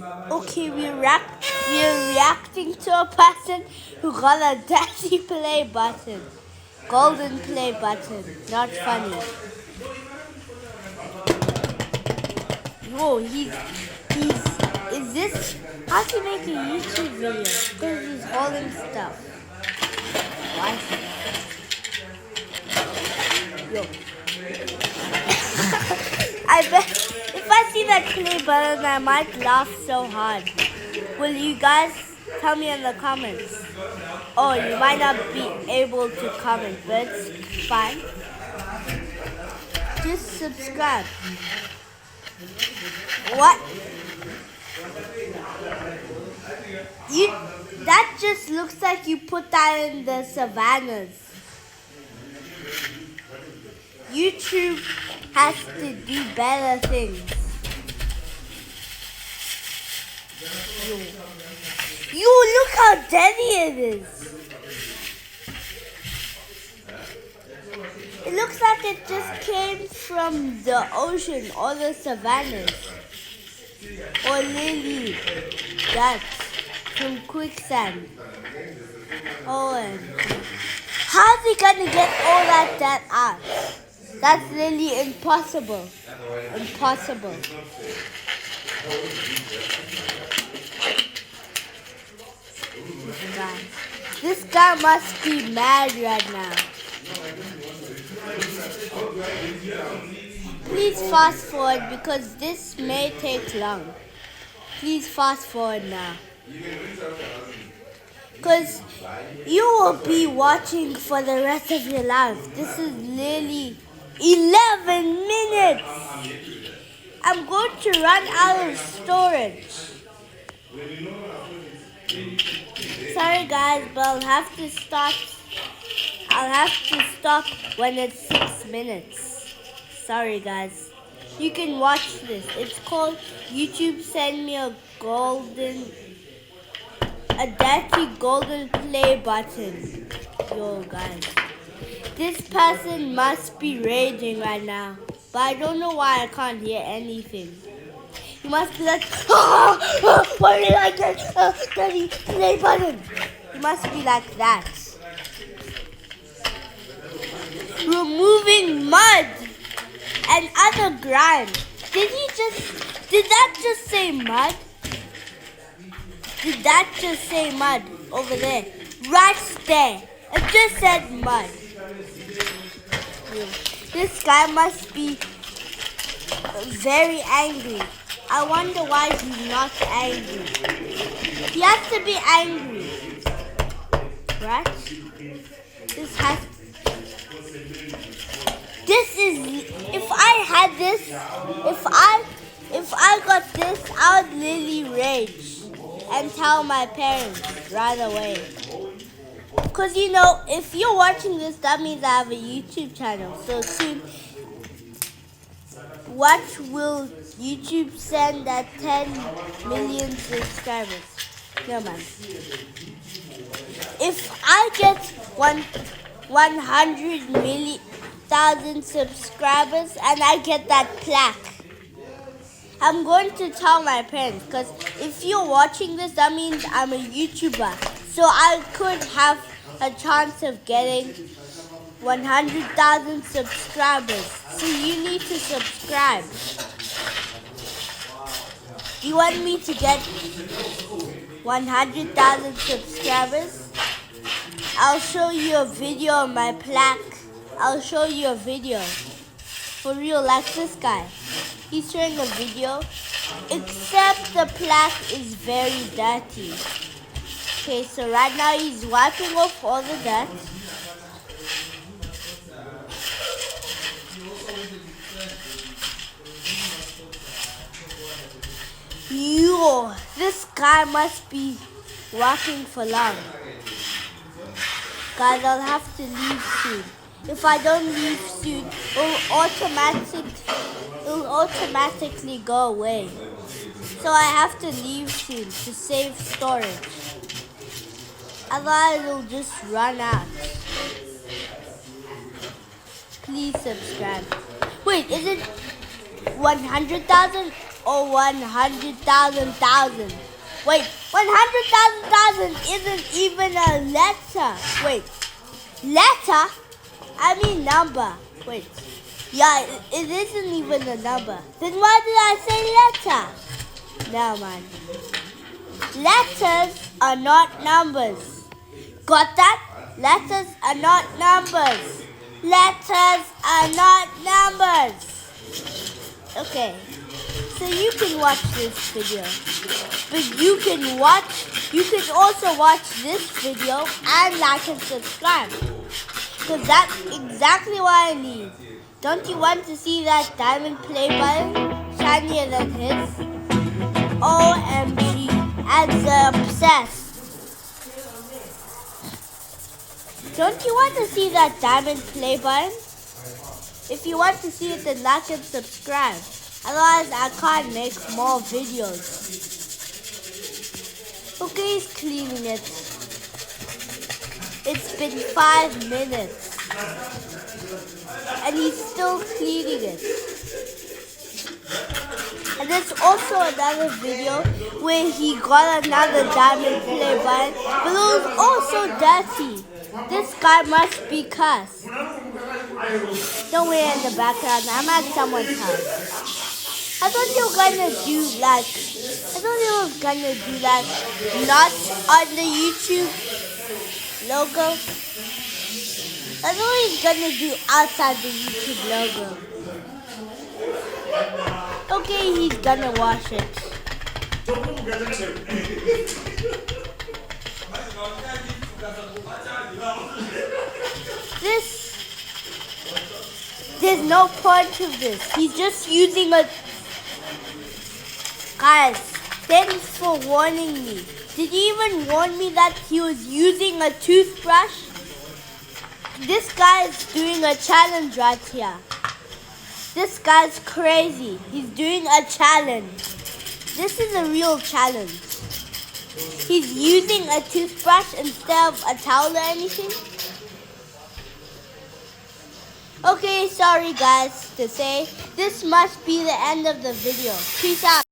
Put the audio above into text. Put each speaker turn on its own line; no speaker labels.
Okay, we're reacting to a person who got a daddy play button. Golden play button. Not funny. Whoa, is this, how's he making a YouTube video? Because he's holding stuff. Why? Yo. I bet if I see that play button, I might laugh so hard. Will you guys tell me in the comments? Oh, you might not be able to comment, but it's fine. Just subscribe. What? That just looks like you put that in the savannas. YouTube has to do better things. You look how dirty it is. It looks like it just came from the ocean or the savannas. Or Lily. That's from quicksand. Oh, and how's he gonna get all that dirt out? That's really impossible. Impossible. This guy must be mad right now. Please fast forward because this may take long. Please fast forward now. Because you will be watching for the rest of your life. This is literally 11 minutes. I'm going to run out of storage. Sorry guys, but I'll have to stop when it's 6 minutes. Sorry guys. You can watch this. It's called YouTube Send Me a dirty golden play button. Yo guys. This person must be raging right now. But I don't know why I can't hear anything. You must be like, why did I get a dirty play button? You must be like that. Removing mud and other grime. Did that just say mud? Did that just say mud over there? Right there. It just said mud. This guy must be very angry. I wonder why he's not angry. He has to be angry. Right? If I had this, if I got this, I would literally rage and tell my parents right away. Because you know, if you're watching this, that means I have a YouTube channel. So soon, what will YouTube send at 10 million subscribers? No man. If I get 100,000,000 subscribers and I get that plaque, I'm going to tell my parents, because if you're watching this, that means I'm a YouTuber. So I could have a chance of getting 100,000 subscribers. So you need to subscribe. Do you want me to get 100,000 subscribers? I'll show you a video of my plaque. I'll show you a video. For real, like this guy. He's showing a video, except the plaque is very dirty. Okay, so right now he's wiping off all the dirt. Yo, this guy must be walking for long. Guys, I'll have to leave soon. If I don't leave soon, it'll automatically go away. So I have to leave soon to save storage. Otherwise, it'll just run out. Please subscribe. Wait, is it 100,000 or 100,000,000. Wait, 100,000,000 isn't even a letter. Wait, letter? I mean number. Wait, yeah, it isn't even a number. Then why did I say letter? Never mind. Letters are not numbers. Got that? Letters are not numbers. Letters are not numbers. Okay, so you can watch this video. But you can also watch this video and like and subscribe. Because that's exactly what I need. Don't you want to see that diamond play button shinier than his? OMG, as obsessed. Don't you want to see that diamond play button? If you want to see it, then like and subscribe. Otherwise, I can't make more videos. Okay, he's cleaning it. It's been 5 minutes. And he's still cleaning it. And there's also another video where he got another diamond play button, but it was also dirty. This guy must be cursed. Don't worry in the background, I'm at someone's house. I thought you were gonna do like, not on the YouTube logo. That's what he's gonna do outside the YouTube logo. Okay, he's gonna wash it. There's no point to this. He's just using a... Guys, thanks for warning me. Did he even warn me that he was using a toothbrush? This guy is doing a challenge right here. This guy's crazy. He's doing a challenge. This is a real challenge. He's using a toothbrush instead of a towel or anything. Okay, sorry guys to say. This must be the end of the video. Peace out.